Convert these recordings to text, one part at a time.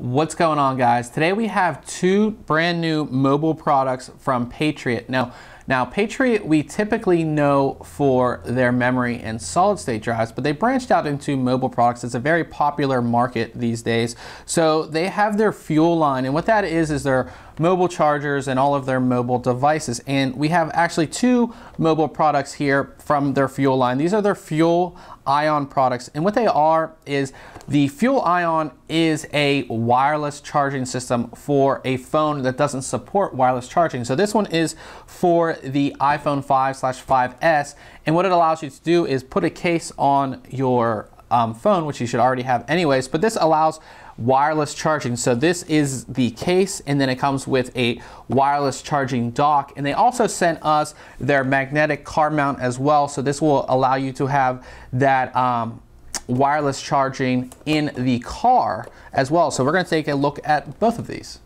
What's going on, guys? Today we have two brand new mobile products from Patriot. Now Patriot, we typically know for their memory and solid state drives, but they branched out into mobile products. It's a very popular market these days. So they have their fuel line, and what that is their mobile chargers and all of their mobile devices. And we have actually two mobile products here from their fuel line. These are their fuel iON products, and what they are is the fuel iON is a wireless charging system for a phone that doesn't support wireless charging. So this one is for the iPhone 5/5S, and what it allows you to do is put a case on your phone, which you should already have anyways, but this allows wireless charging. So this is the case, and then it comes with a wireless charging dock, and they also sent us their magnetic car mount as well. So this will allow you to have that wireless charging in the car as well. So we're going to take a look at both of these.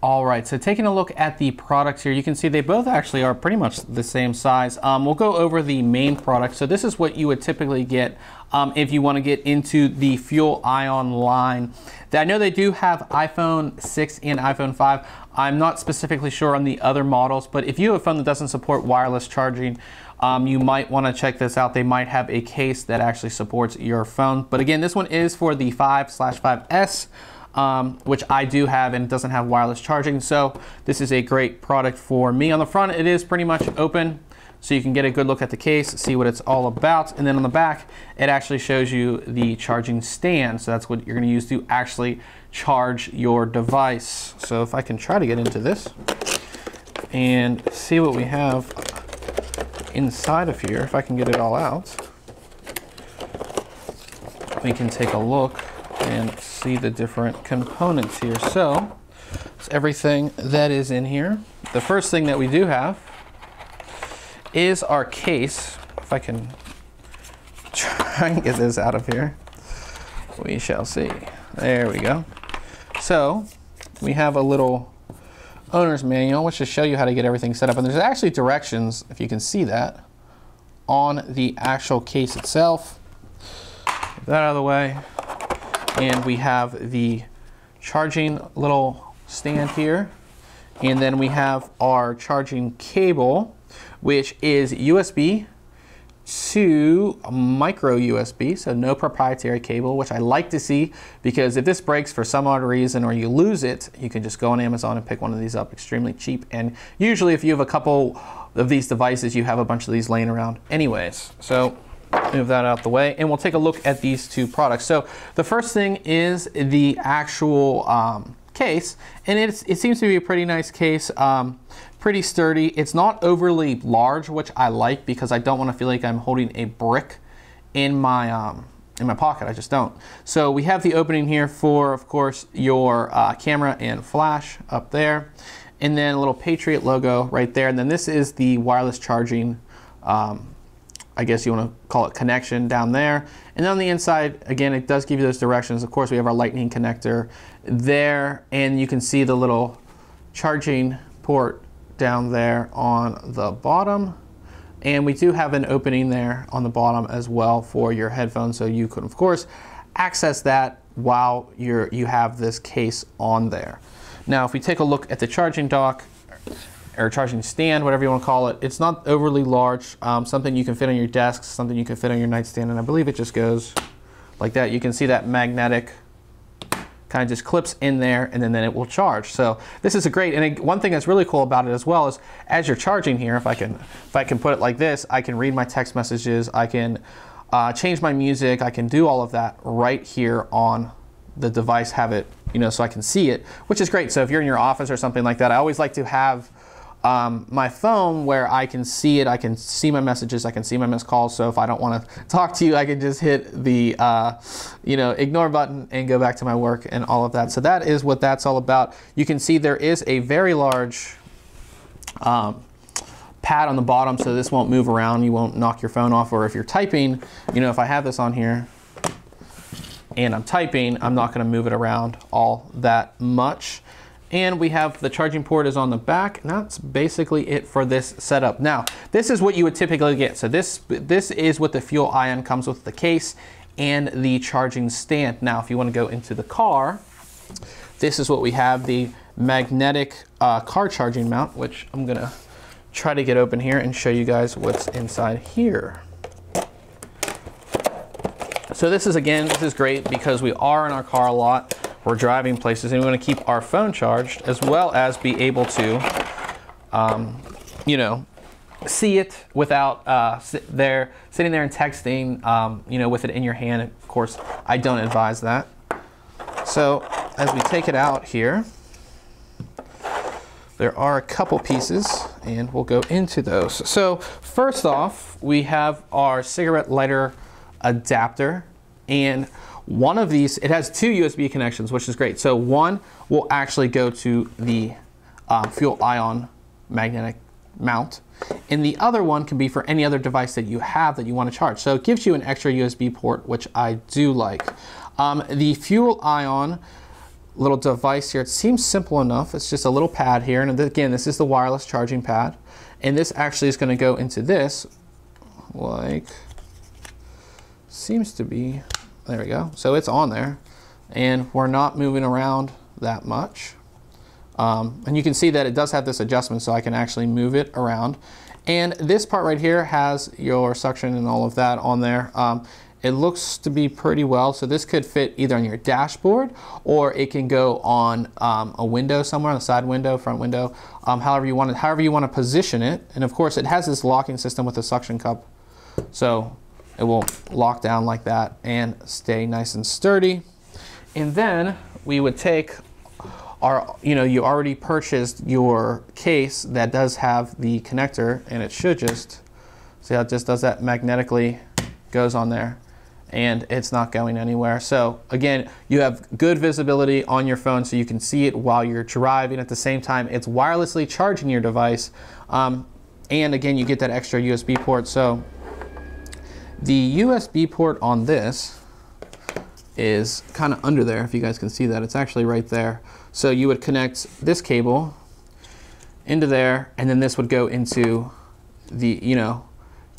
All right, so taking a look at the products here, you can see they both actually are pretty much the same size. We'll go over the main product. So this is what you would typically get if you want to get into the fuel iON line. I know they do have iPhone 6 and iPhone 5. I'm not specifically sure on the other models, but if you have a phone that doesn't support wireless charging, you might want to check this out. They might have a case that actually supports your phone. But again, this one is for the 5/5S. Which I do have, and it doesn't have wireless charging, so this is a great product for me. On the front, it is pretty much open, so you can get a good look at the case, see what it's all about, and then on the back, it actually shows you the charging stand, so that's what you're going to use to actually charge your device. So if I can try to get into this and see what we have inside of here, if I can get it all out, we can take a look and see the different components here. So it's everything that is in here. The first thing that we do have is our case. If I can try and get this out of here, we shall see. There we go. So we have a little owner's manual, which will show you how to get everything set up. And there's actually directions, if you can see that, on the actual case itself. Get that out of the way. And we have the charging little stand here. And then we have our charging cable, which is USB to micro USB, so no proprietary cable, which I like to see, because if this breaks for some odd reason or you lose it, you can just go on Amazon and pick one of these up extremely cheap. And usually if you have a couple of these devices, you have a bunch of these laying around anyways. So move that out the way, and we'll take a look at these two products. So the first thing is the actual case, and it seems to be a pretty nice case, pretty sturdy. It's not overly large, which I like, because I don't want to feel like I'm holding a brick in my pocket. I just don't. So we have the opening here for, of course, your camera and flash up there, and then a little Patriot logo right there, and then this is the wireless charging I guess you want to call it connection down there. And then on the inside, again, it does give you those directions. Of course, we have our lightning connector there, and you can see the little charging port down there on the bottom. And we do have an opening there on the bottom as well for your headphones, so you can, of course, access that while you have this case on there. Now, if we take a look at the charging dock, or charging stand, whatever you want to call it, it's not overly large, something you can fit on your desk, something you can fit on your nightstand, and I believe it just goes like that. You can see that magnetic kind of just clips in there, and then it will charge. So this is a great, and one thing that's really cool about it as well is as you're charging here, if I can put it like this, I can read my text messages, I can change my music, I can do all of that right here on the device, have it, so I can see it, which is great. So if you're in your office or something like that, I always like to have my phone where I can see it, I can see my messages, I can see my missed calls. So if I don't want to talk to you, I can just hit the ignore button and go back to my work and all of that. So that is what that's all about. You can see there is a very large pad on the bottom, so this won't move around. You won't knock your phone off, or if you're typing, if I have this on here and I'm typing, I'm not going to move it around all that much. And we have the charging port is on the back, and that's basically it for this setup. Now, this is what you would typically get. So this is what the fuel ion comes with, the case and the charging stand. Now, if you want to go into the car, this is what we have, the magnetic car charging mount, which I'm gonna try to get open here and show you guys what's inside here. So this is great because we are in our car a lot. We're driving places and we want to keep our phone charged as well as be able to, you know, see it without sitting there and texting, you know, with it in your hand. Of course, I don't advise that. So as we take it out here, there are a couple pieces and we'll go into those. So first off, we have our cigarette lighter adapter, and one of these, it has two USB connections, which is great. So one will actually go to the fuel ion magnetic mount, and the other one can be for any other device that you have that you want to charge. So it gives you an extra USB port, which I do like. The fuel ion little device here, it seems simple enough. It's just a little pad here, and again, this is the wireless charging pad, and this actually is going to go into this, like, seems to be, there we go. So it's on there, and we're not moving around that much. And you can see that it does have this adjustment, so I can actually move it around. And this part right here has your suction and all of that on there. It looks to be pretty well, so this could fit either on your dashboard or it can go on a window somewhere, on the side window, front window, however you want to position it. And of course, it has this locking system with a suction cup, so it will lock down like that and stay nice and sturdy. And then we would take our, you know, you already purchased your case that does have the connector, and it should just, see how it just does that magnetically, goes on there, and it's not going anywhere. So again, you have good visibility on your phone, so you can see it while you're driving. At the same time, it's wirelessly charging your device. And again, you get that extra USB port. So the USB port on this is kind of under there, if you guys can see that. It's actually right there. So you would connect this cable into there, and then this would go into the, you know,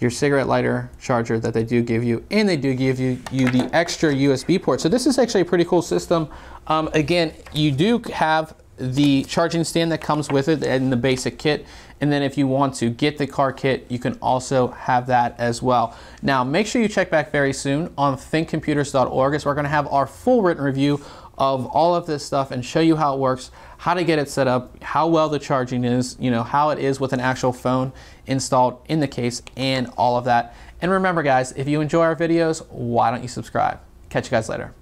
your cigarette lighter charger that they do give you, and they do give you the extra USB port. So this is actually a pretty cool system. Again, you do have the charging stand that comes with it in the basic kit, and then if you want to get the car kit, you can also have that as well. Now, make sure you check back very soon on ThinkComputers.org, as we're going to have our full written review of all of this stuff and show you how it works, how to get it set up, how well the charging is, you know, how it is with an actual phone installed in the case, and all of that. And remember guys, if you enjoy our videos, why don't you subscribe? Catch you guys later.